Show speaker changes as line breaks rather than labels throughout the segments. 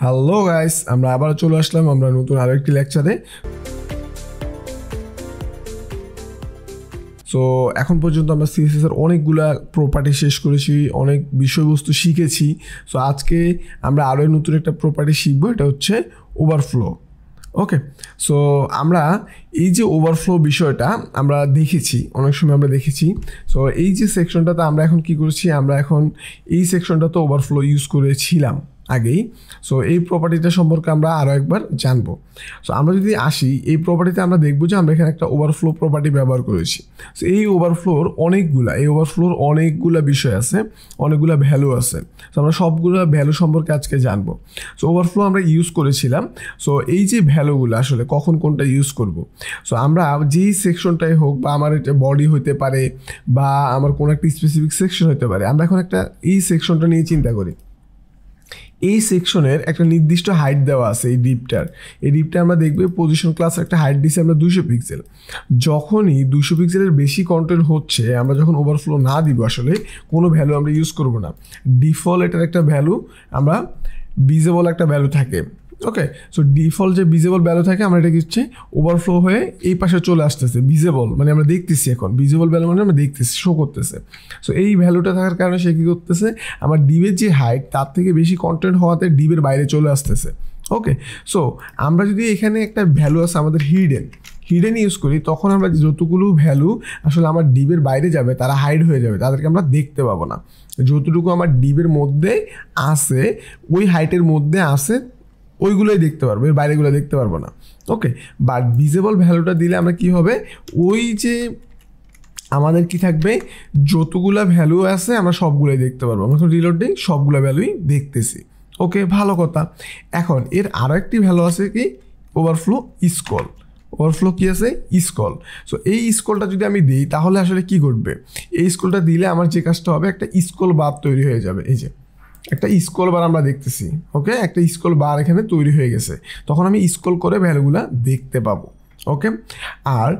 Hello guys, আমরা আবার চলে আসলাম আমরা নতুন আরেকটি লেকচারে। সো এখন পর্যন্ত আমরা CSS এর অনেকগুলা প্রপার্টি শেষ করেছি, অনেক বিষয়বস্তু শিখেছি। সো আজকে আমরা আরও নতুন একটা প্রপার্টি শিখবো, এটা হচ্ছে ওভারফ্লো। ওকে, সো আমরা এই যে ওভারফ্লো বিষয়টা আমরা দেখেছি, অনেক সময় আমরা দেখেছি। সো এই যে সেকশনটাতে আমরা এখন কি করেছি, আমরা এখন এই সেকশনটাতে ওভারফ্লো ইউজ করেছিলাম আগেই। সো এই প্রপার্টিটা সম্পর্কে আমরা আরও একবার জানবো। সো আমরা যদি আসি এই প্রপার্টিতে, আমরা দেখবো যে আমরা এখানে একটা ওভারফ্লো প্রপার্টি ব্যবহার করেছি। সো এই ওভারফ্লোর অনেকগুলা বিষয় আছে, অনেকগুলা ভ্যালু আছে। সো আমরা সবগুলো ভ্যালু সম্পর্কে আজকে জানবো। সো ওভারফ্লো আমরা ইউজ করেছিলাম। সো এই যে ভ্যালুগুলো আসলে কখন কোনটা ইউজ করব। সো আমরা যেই সেকশনটাই হোক, বা আমার এটা বডি হতে পারে, বা আমার কোনো একটা স্পেসিফিক সেকশন হতে পারে, আমরা এখন একটা এই সেকশনটা নিয়ে চিন্তা করি। এই সেকশনের একটা নির্দিষ্ট হাইট দেওয়া আছে এই ডিপটা আমরা দেখবে পজিশন ক্লাসের একটা হাইট দিয়েছি আমরা 200 পিক্সেল। যখনই 200 পিক্সেলের বেশি কন্টেন্ট হচ্ছে, আমরা যখন ওভারফ্লো না দিব, আসলে কোনো ভ্যালু আমরা ইউজ করব না। ডিফল্ট এটার একটা ভ্যালু, আমরা ভিজিবল একটা ভ্যালু থাকে। ওকে, সো ডিফল্ট যে ভিজিবল ভ্যালু থাকে, আমরা এটা কি হচ্ছে ওভারফ্লো হয়ে এই পাশে চলে আসতেছে। ভিজিবল মানে আমরা দেখতেছি, এখন ভিজিবল ভ্যালু মানে আমরা দেখতেছি, শো করতেছে। সো এই ভ্যালুটা থাকার কারণে সে কী করতেছে, আমার ডিবের যে হাইট তার থেকে বেশি কন্টেন্ট হওয়াতে ডিবের বাইরে চলে আসতেছে। ওকে, সো আমরা যদি এখানে একটা ভ্যালু আছে আমাদের হিডেন ইউজ করি, তখন আমরা যতগুলো ভ্যালু আসলে আমার ডিবের বাইরে যাবে তারা হাইড হয়ে যাবে, তাদেরকে আমরা দেখতে পাবো না। যতটুকু আমার ডিবের মধ্যে আসে, ওই হাইটের মধ্যে আসে, ওইগুলোই দেখতে পারবো, এর বাইরেগুলো দেখতে পারবো না। ওকে, বাট ভিজিবল ভ্যালুটা দিলে আমরা কি হবে, ওই যে আমাদের কি থাকবে, যতগুলা ভ্যালু আছে আমরা সবগুলোই দেখতে পারবো। আমরা এখন রিলোড দিই, সবগুলো ভ্যালুই দেখতেছি। ওকে, ভালো কথা। এখন এর আরও একটি ভ্যালু আছে কি, ওভারফ্লো কি আছে, স্কল। সো এই স্কলটা যদি আমি দিই, তাহলে আসলে কি ঘটবে, এই স্কলটা দিলে আমার যে কাজটা হবে, একটা স্কল বার তৈরি হয়ে যাবে। এই যে একটা স্কল বার আমরা দেখতেছি। ওকে, একটা স্কল বার এখানে তৈরি হয়ে গেছে, তখন আমি স্কল করে ভ্যালুগুলা দেখতে পাবো। ওকে, আর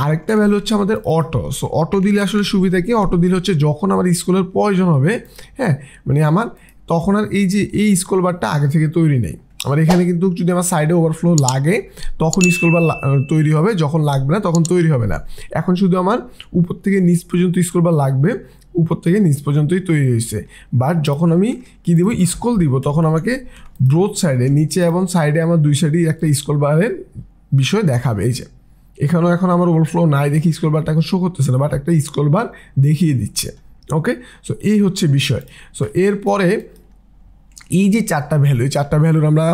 আরেকটা ভ্যালু হচ্ছে আমাদের অটো। সো অটো দিলে আসলে সুবিধা কি, অটো দিলে হচ্ছে যখন আমার স্কলের প্রয়োজন হবে, হ্যাঁ, মানে আমার তখন আর এই স্কল বারটা আগে থেকে তৈরি নেই। আমার এখানে কিন্তু যদি আমার সাইডে ওভারফ্লো লাগে, তখন স্কল বার তৈরি হবে, যখন লাগবে না তখন তৈরি হবে না। এখন শুধু আমার উপর থেকে নিচ পর্যন্ত স্কল বার লাগবে, উপর থেকে নিচ পর্যন্তই তৈরি হয়েছে। বাট যখন আমি কি দিব, স্কল দিব, তখন আমাকে ব্রোথ সাইডে, নিচে এবং সাইডে আমার দুই সাইডেই একটা স্কল বারের বিষয় দেখাবে। এই যে এখানেও এখন আমার ওভারফ্লো নাই দেখি স্কল বারটা এখন শো করতেছে না, বাট একটা স্কল বার দেখিয়ে দিচ্ছে। ওকে, সো এই হচ্ছে বিষয়। সো এরপরে এই যে চারটা ভ্যালুর আমরা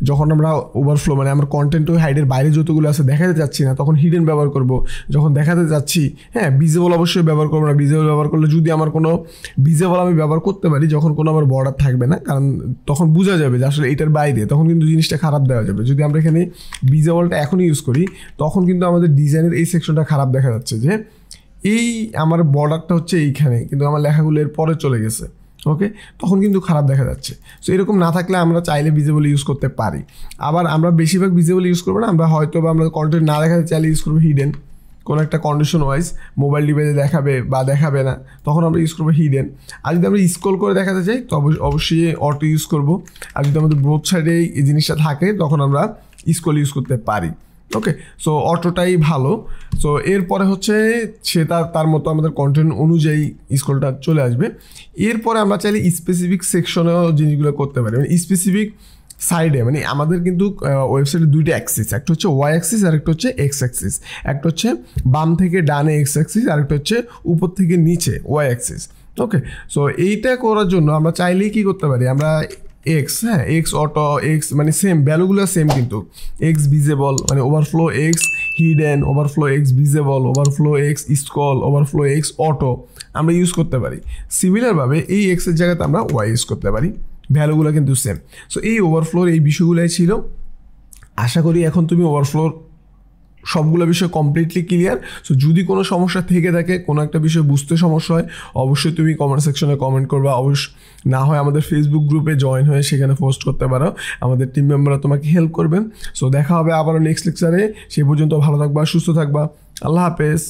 যখন আমরা ওভারফ্লো মানে আমার কন্টেন্ট ওই হাইডের বাইরে যতগুলো আছে দেখাতে যাচ্ছি না, তখন হিডেন ব্যবহার করব। যখন দেখাতে যাচ্ছি, হ্যাঁ, ভিজিবল অবশ্যই ব্যবহার করবো না। ভিজিবল ব্যবহার করলে যদি আমার কোনো ভিজিবল আমি ব্যবহার করতে পারি যখন কোনো আমার বর্ডার থাকবে না, কারণ তখন বোঝা যাবে যে আসলে এটার বাইরে, তখন কিন্তু জিনিসটা খারাপ দেওয়া যাবে। যদি আমরা এখানে ভিজিবলটা এখনই ইউজ করি, তখন কিন্তু আমাদের ডিজাইনের এই সেকশনটা খারাপ দেখা যাচ্ছে, যে এই আমার বর্ডারটা হচ্ছে এইখানে, কিন্তু আমার লেখাগুলো এর পরে চলে গেছে। ওকে, তখন কিন্তু খারাপ দেখা যাচ্ছে। সো এরকম না থাকলে আমরা চাইলে ভিজিবল ইউজ করতে পারি। আবার আমরা বেশিরভাগ ভিজিবল ইউজ করবো না, আমরা হয়তো বা আমরা কন্টেন্ট না দেখাতে চাইলে ইউজ করবো হিডেন। কোনো একটা কন্ডিশন ওয়াইজ মোবাইল ডিভাইসে দেখাবে বা দেখাবে না, তখন আমরা ইউজ করবো হিডেন। আর যদি আমরা স্ক্রল করে দেখাতে চাই, তো অবশ্যই অটো ইউজ করবো। আর যদি আমাদের ব্রোথ সাইডে এই জিনিসটা থাকে, তখন আমরা স্ক্রল ইউজ করতে পারি। ওকে, সো অটোটাই ভালো। সো এরপরে হচ্ছে সে তার মতো আমাদের কন্টেন্ট অনুযায়ী স্ক্রলটা চলে আসবে। এরপরে আমরা চাইলে স্পেসিফিক সেকশনেও জিনিসগুলো করতে পারি, মানে স্পেসিফিক সাইডে। মানে আমাদের কিন্তু ওয়েবসাইটে দুইটা অ্যাক্সিস, একটা হচ্ছে ওয়াই অ্যাক্সিস আর একটা হচ্ছে এক্স অ্যাক্সিস। একটা হচ্ছে বাম থেকে ডানে এক্স অ্যাক্সিস, আর একটা হচ্ছে উপর থেকে নিচে ওয়াই অ্যাক্সিস। ওকে, সো এইটা করার জন্য আমরা চাইলেই কী করতে পারি, আমরা এক্স, হ্যাঁ, এক্স অটো, এক্স মানে সেম ভ্যালুগুলো সেম, কিন্তু এক্স ভিজিবল মানে overflow x hidden, overflow x visible, overflow x scroll, overflow x auto আমরা ইউজ করতে পারি। সিমিলারভাবে এই এক্সের জায়গাতে আমরা ওয়াই ইউজ করতে পারি, ভ্যালুগুলো কিন্তু সেম। সো এই ওভারফ্লোর এই বিষয়গুলোই ছিল। আশা করি এখন তুমি ওভারফ্লোর সবগুলো বিষয় কমপ্লিটলি ক্লিয়ার। সো যদি কোনো সমস্যা থেকে থাকে, কোনো একটা বিষয় বুঝতে সমস্যা হয়, অবশ্যই তুমি কমেন্ট সেকশনে কমেন্ট করবা। না হয় আমাদের ফেসবুক গ্রুপে জয়েন হয়ে সেখানে পোস্ট করতে পারো, আমাদের টিম মেম্বাররা তোমাকে হেল্প করবেন। সো দেখা হবে আবারও নেক্সট লেকচারে। সেই পর্যন্ত ভালো থাকবা, সুস্থ থাকবা। আল্লাহ হাফেজ।